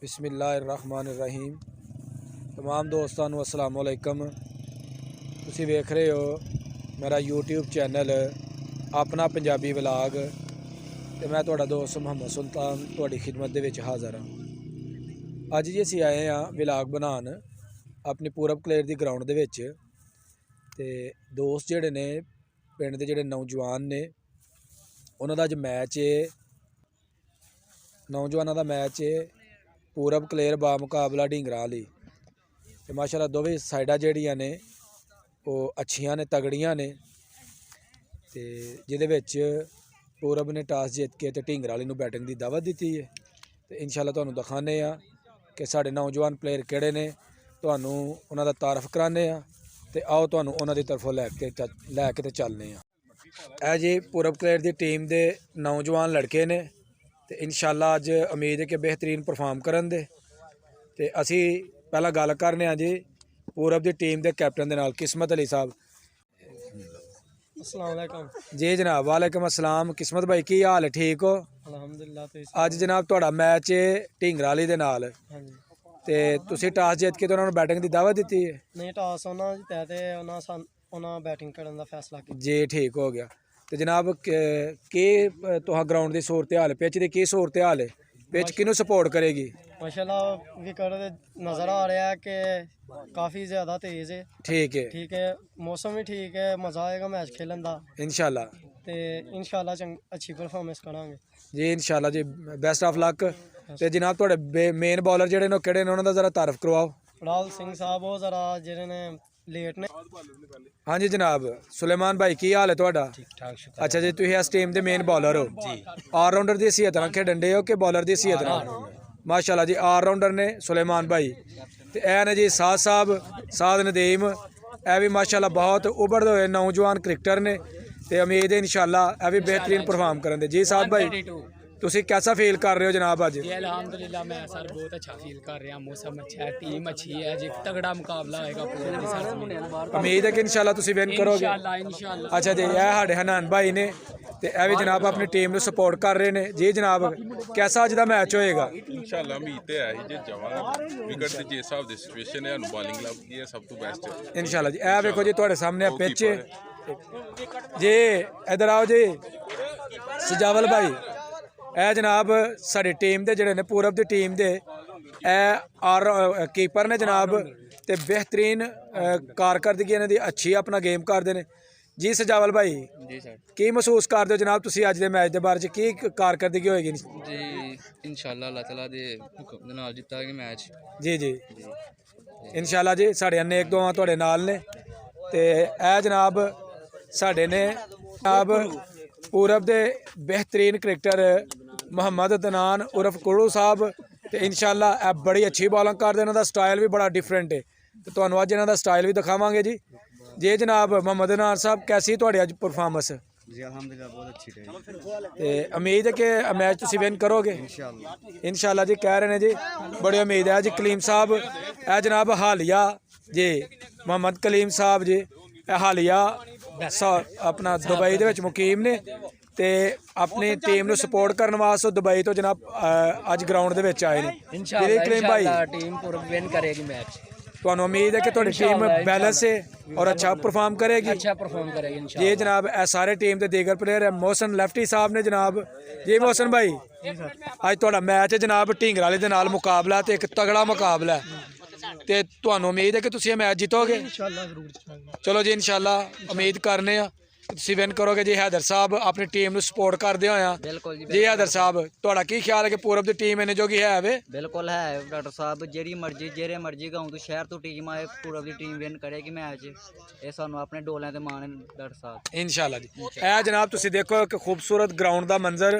बिस्मिल्लाहिर्रहमानिर्रहीम। तमाम दोस्तों नूं अस्सलाम वालेकुम। तुसीं वेख रहे हो मेरा यूट्यूब चैनल अपना पंजाबी व्लॉग ते मैं तुहाडा दोस्त मोहम्मद सुल्तान तुहाडी खिदमत दे विच हाज़र हाँ। अज जी असीं आए हाँ व्लॉग बनाउण अपनी पूरब कलेर दी ग्राउंड दे विच ते दोस्त जिहड़े ने पिंड दे जिहड़े नौजवान ने उन्हां दा अज मैच है। नौजवानों का मैच है पूरब कलेर बा मुकाबला ढींगरा वाली। तो माशाल्लाह दोवें साइडां जिहड़ियां ने वो अच्छियां ने तगड़ियां ने ते जिहदे विच पूरब ने टॉस जीत के ढींगरा वाली नूं बैटिंग की दावत दी है। तो इंशाल्लाह तुहानूं दिखाने कि साडे नौजवान प्लेयर किहड़े ने, तुहानूं उन्हां दा तारफ कराने ते आओ तुहानूं उन्हां दी तरफों लैके ते चलने आ। जी पूरब कलेर दी टीम दे नौजवान लड़के ने ते इंशाल्लाह अज उम्मीद है कि बेहतरीन परफॉर्म करन दे। ते असी पहला गल करने जी पूरब दी टीम दे कैप्टन दे नाल किस्मत अली साहब। अस्सलाम वालेकुम जी जनाब। वालेकुम अस्सलाम। किस्मत भाई की हाल है, ठीक हो? अल्हम्दुलिल्लाह। अज जनाब तुहाडा मैच है ढींगरा वाली दे नाल ते तुसीं टॉस जीत के उन्होंने बैटिंग की दावत दी है? नहीं, टॉस उन्होंने जीता ते उन्होंने बैटिंग करने का फैसला किया जी, ठीक हो गया। तो जनाब के तुहां ग्राउंड की सूरत हाल है, पिच की की सूरत हाल है, पिच किनू सपोर्ट करेगी? माशाल्लाह विकेट नज़र आ रहा है कि काफ़ी ज़्यादा तेज़ है। ठीक है, मौसम भी ठीक है, मज़ा आएगा मैच खेलन का इंशाल्लाह। ते इंशाल्लाह अच्छी परफॉर्मेंस करांगे जी इंशाल्लाह जी। Best of luck. ते जनाब तुहाडे मेन बॉलर जिहड़े ने किहड़े ने उन्हां दा जरा तारफ करवाओ। राहुल सिंह साहब वो जरा जिहड़े ने लेट ने। हाँ जी जनाब। सुलेमान भाई की हाल है तुहाडा? अच्छा जी, तुसीं इस टीम दे मेन बॉलर हो जी। ऑलराउंडर की हैसियत नाल खेडन डे हो कि बॉलर की हैसियत नाल? माशाल्लाह जी ऑलराउंडर ने सुलेमान भाई। ते ऐ ने जी साद नदीम, ए भी माशाल्लाह बहुत उभरदे हुए नौजवान क्रिकेटर ने ते उम्मीद है इंशाल्लाह ए भी बेहतरीन परफॉर्म करेंगे। जी साद भाई तुसी कैसा फील कर रहे हो जनाब अज? अल्हम्दुलिल्लाह मैं सर बहुत अच्छा फील कर रहा हूँ। मौसम अच्छा है, टीम अच्छी है, जी तगड़ा मुकाबला होएगा पूरे सर। उम्मीद है कि इंशाल्लाह तुसी विन करोगे इंशाल्लाह। अच्छा जी। यह साडे हनान भाई ने ते ए भी जनाब अपनी टीम को सपोर्ट कर रहे हैं। जी जनाब कैसा अज का मैच होएगा? इंशाल्लाह उम्मीद तो है ही जे जावांगे विकेट ते जिस हिसाब दी सिचुएशन है बॉलिंग लभदी है सब तो बेस्ट इंशाल्लाह जी। ए देखो जी तुहाडे सामने पिच जी, इधर आओ जी सजावल भाई। ए जनाब साडी टीम दे जिहड़े ने पूरब दी टीम दे ए कीपर ने जनाब ते बेहतरीन कारकर्दगी इन्हां दी अच्छी अपना गेम करदे ने। जी सजावल भाई जी सर की महसूस करदे हो जनाब तुसीं अज दे मैच दे बारे च की कारकर्दगी होएगी? जी इंशाल्लाह अल्लाह ताला दे हुक्म दे नाल जित्तांगे मैच। जी जी इंशाल्लाह जी। साढ़े नेक दुआं तुहाडे नाल ने ते ए जनाब साढ़े ने जनाब पूरब दे बेहतरीन क्रिकेटर मोहम्मद अदनान उर्फ कुड़ू साहब ते इंशाल्लाह ए बड़ी अच्छी बॉलिंग करदे। इन्हां दा स्टाइल भी बड़ा डिफरेंट है ते तुहानूं अज इन्हां दा स्टाइल भी दिखावांगे जी। जी जनाब मोहम्मद अदनान साहब कैसी तुहाडी अज परफॉर्मेंस? जी अल्हम्दुलिल्लाह बहुत अच्छी रही। ते उम्मीद है कि मैच तुसीं विन करोगे इंशाल्लाह जी। कह रहे हैं जी बड़ी उम्मीद है जी। कलीम साहब ए जनाब हालिया जी मोहम्मद कलीम साहब जी हालिया अपना दुबई दे विच मुकीम ने ते अपनी टीम नूं सपोर्ट करने वास्ते दुबई तो जनाब अज ग्राउंड दे विच आए ने। कलीम भाई टीम पूरा विन करेगी मैच। तुहानूं उम्मीद है कि तुहाडी टीम बैलेंस है और अच्छा परफॉर्म करेगी? अच्छा परफॉर्म करेगी इंशाल्लाह। जी जनाब ए सारे टीम के दीगर प्लेयर है। मोहसन लेफ्टी साहब ने जनाब। जी मोहसन भाई अज तुहाडा मैच है जनाब ढींगरा वाले दे नाल मुकाबला ते एक तगड़ा मुकाबला है ते तुहानूं उम्मीद है कि तुसीं ये मैच जीतोगे? इंशाल्लाह जरूर जीतांगे। चलो जी इंशाल्लाह उम्मीद करने तुसीं विन करोगे जी। हैदर साहब अपनी टीम नूं सपोर्ट करदे होया जी। हैदर साहब तुहाडा की ख्याल है कि पूरब दी टीम इन्ने जोगी है वे? बिल्कुल है डॉक्टर साहब, जेरी मर्जी गाँव तो शहर तो टीम आए पूरब दी टीम विन करेगी मैच। ये सानू अपने डोलियां ते मान है डॉक्टर साहब इंशाल्लाह जी। ए जनाब तुसीं देखो एक खूबसूरत ग्राउंड का मंजर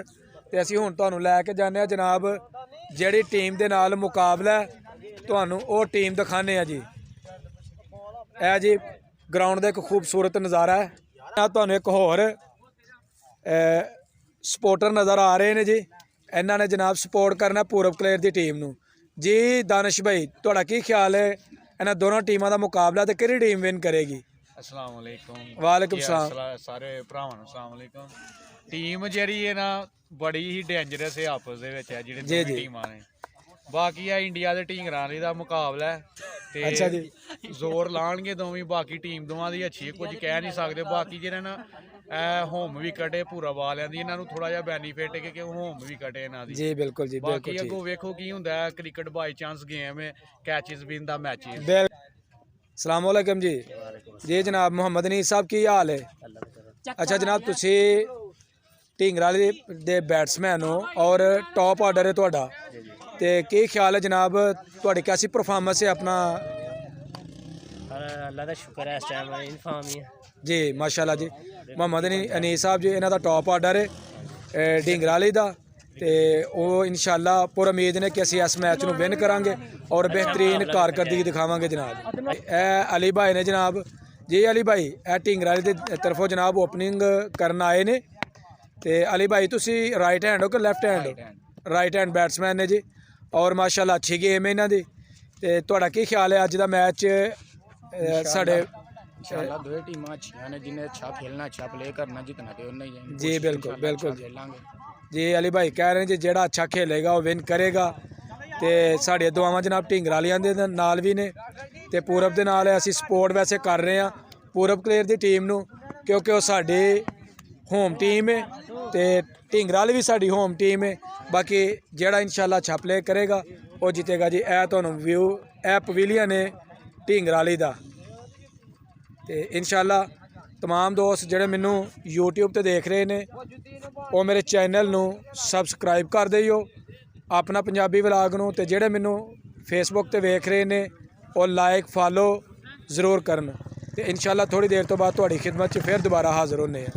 ते असीं हुण तुहानूं लैके जाने जनाब जिहड़ी टीम दे नाल मुकाबला है तुहानूं ओह टीम दिखाने जी। ए जी ग्राउंड का एक खूबसूरत नज़ारा है। तुहानूं एक होर सपोर्टर नज़र आ रहे हैं जी। इन्हां ने जनाब सपोर्ट करना पूरब कलेर की टीम नूं जी। दानिश भाई तुहाडा की ख्याल है इन्हां दोनों टीमां का मुकाबला ते किहड़ी टीम विन करेगी? अस्सलाम वालेकुम। वालेकुम सलाम। सारे भरावां नूं अस्सलाम वालेकुम। टीम जेहड़ी है ना बड़ी ही डेंजरस है आपस दे विच है जेहड़ी दोनों टीमां ने ਬਾਕੀ ਆ ਇੰਡੀਆ ਦੇ ਢੀਂਗਰਾਂ ਵਾਲੀ ਦਾ ਮੁਕਾਬਲਾ ਹੈ ਤੇ ਅੱਛਾ ਜੀ। ਜ਼ੋਰ ਲਾਣਗੇ ਦੋਵੇਂ। ਬਾਕੀ ਟੀਮ ਦੋਵਾਂ ਦੀ ਅੱਛੀ ਹੈ, ਕੁਝ ਕਹਿ ਨਹੀਂ ਸਕਦੇ। ਬਾਕੀ ਜਿਹੜਾ ਨਾ ਹੋਮ ਵਿਕਟ ਹੈ ਪੂਰਾ ਵਾਲਿਆਂ ਦੀ, ਇਹਨਾਂ ਨੂੰ ਥੋੜਾ ਜਿਹਾ ਬੈਨੀਫਿਟ ਹੈ ਕਿ ਹੋਮ ਵਿਕਟ ਹੈ ਇਹਨਾਂ ਦੀ। ਜੀ ਬਿਲਕੁਲ ਜੀ, ਬਿਲਕੁਲ ਬਾਕੀ ਅੱਗੋਂ ਵੇਖੋ ਕੀ ਹੁੰਦਾ ਹੈ। ਕ੍ਰਿਕਟ ਬਾਈ ਚਾਂਸ ਗੇਮ ਹੈ, ਕੈਚਿਸ ਵਿਨ ਦਾ ਮੈਚਿਸ। ਸਲਾਮ ਵਾਲੇਕਮ ਜੀ। ਜੀ ਜਨਾਬ ਮੁਹੰਮਦ ਅਨੀਸ ਸਾਹਿਬ ਕੀ ਹਾਲ ਹੈ? ਅੱਛਾ ਜਨਾਬ, ਤੁਸੀਂ ਢੀਂਗਰਾ ਵਾਲੇ ਦੇ ਬੈਟਸਮੈਨ ਹੋ ਔਰ ਟੌਪ ਆਰਡਰ ਹੈ ਤੁਹਾਡਾ, ਤੇ ਕੀ ਖਿਆਲ ਹੈ ਜਨਾਬ, ਤੁਹਾਡੀ कैसी परफॉर्मेंस है अपना? ਅੱਲਾ ਦਾ ਸ਼ੁਕਰ ਹੈ, ਇਸ ਟਾਈਮ ਇਨਫਾਰਮ ਹੀ ਹੈ ਜੀ ਮਾਸ਼ਾਅੱਲਾ ਜੀ। ਮੁਹੰਮਦ ਅਨੀਸ ਸਾਹਿਬ ਜੀ, ਇਹਨਾਂ ਦਾ ਟੌਪ ਆਰਡਰ ਹੈ ਢੀਂਗਰਾ ਵਾਲੇ ਦਾ, ਤੇ ਉਹ ਇਨਸ਼ਾਅੱਲਾ ਪੁਰ ਉਮੀਦ ਨੇ ਕਿ ਅਸੀਂ ਇਸ ਮੈਚ ਨੂੰ ਵਿਨ ਕਰਾਂਗੇ ਔਰ ਬਿਹਤਰੀਨ ਕਾਰਕਰਦਗੀ ਦਿਖਾਵਾਂਗੇ ਜਨਾਬ। ਇਹ ਅਲੀ ਭਾਈ ਨੇ ਜਨਾਬ ਜੀ। ਅਲੀ ਭਾਈ ਇਹ ਢੀਂਗਰਾ ਵਾਲੇ ਦੀ ਤਰਫੋਂ ਜਨਾਬ ਓਪਨਿੰਗ ਕਰਨ ਆਏ ਨੇ। ਤੇ ਅਲੀ ਭਾਈ ਤੁਸੀਂ ਰਾਈਟ ਹੈਂਡ ਹੋ ਕਿ ਲੈਫਟ ਹੈਂਡ ਹੋ? ਰਾਈਟ ਹੈਂਡ ਬੈਟਸਮੈਨ ਨੇ ਜੀ ਔਰ ਮਾਸ਼ਾਅੱਲਾ ਅੱਛੀ ਗੇਮ ਹੈ ਇਹਨਾਂ ਦੀ। ਤੇ ਤੁਹਾਡਾ ਕੀ ਖਿਆਲ ਹੈ ਅੱਜ ਦਾ ਮੈਚ ਸਾਡੇ? इंशाल्लाह दो टीमां अच्छियां ने, जिन्हें अच्छा खेलना, अच्छा प्ले करना, जितना ते उन्हें ही जी बिल्कुल बिल्कुल खेलांगे। ਜੀ ਅਲੀ ਭਾਈ ਕਹਿ ਰਹੇ ਨੇ ਜੀ ਜਿਹੜਾ ਅੱਛਾ ਖੇਲੇਗਾ ਉਹ ਵਿਨ ਕਰੇਗਾ। ਤੇ ਸਾਡੀਆਂ ਦੁਆਵਾਂ ਜਨਾਬ ਢੀਂਗਰਾ ਵਾਲਿਆਂ ਦੇ ਨਾਲ ਵੀ ਨੇ ਤੇ ਪੂਰਬ ਦੇ ਨਾਲ। ਅਸੀਂ ਸਪੋਰਟ ਵੈਸੇ ਕਰ ਰਹੇ ਹਾਂ ਪੂਰਬ ਕਲੇਰ ਦੀ ਟੀਮ ਨੂੰ, ਕਿਉਂਕਿ ਉਹ ਸਾਡੀ ਹੋਮ ਟੀਮ ਹੈ ਤੇ ਢੀਂਗਰਾ ਵਾਲੀ ਵੀ ਸਾਡੀ ਹੋਮ ਟੀਮ ਹੈ। ਬਾਕੀ ਜਿਹੜਾ ਇਨਸ਼ਾਅੱਲਾ ਅੱਛਾ ਪਲੇ ਕਰੇਗਾ ਉਹ ਜਿੱਤੇਗਾ ਜੀ। ਇਹ ਤੁਹਾਨੂੰ ਵਿਊ ਇਹ ਪਵੇਲੀਅਨ ਹੈ ਢੀਂਗਰਾ ਵਾਲੀ ਦਾ। ਤੇ ਇਨਸ਼ਾਅੱਲਾ तमाम दोस्त ਜਿਹੜੇ ਮੈਨੂੰ YouTube ਤੇ ਦੇਖ ਰਹੇ ਨੇ ਉਹ ਮੇਰੇ ਚੈਨਲ ਨੂੰ ਸਬਸਕ੍ਰਾਈਬ ਕਰ ਦਿਓ ਆਪਣਾ ਪੰਜਾਬੀ ਵਲੌਗ ਨੂੰ, ਤੇ ਜਿਹੜੇ ਮੈਨੂੰ Facebook ਤੇ ਵੇਖ ਰਹੇ ਨੇ ਉਹ ਲਾਈਕ ਫਾਲੋ ਜ਼ਰੂਰ ਕਰਨ। ਤੇ ਇਨਸ਼ਾਅੱਲਾ ਥੋੜੀ ਦੇਰ ਤੋਂ ਬਾਅਦ ਤੁਹਾਡੀ ਖਿਦਮਤ 'ਚ ਫਿਰ ਦੁਬਾਰਾ ਹਾਜ਼ਰ ਹੋਣੇ ਆ।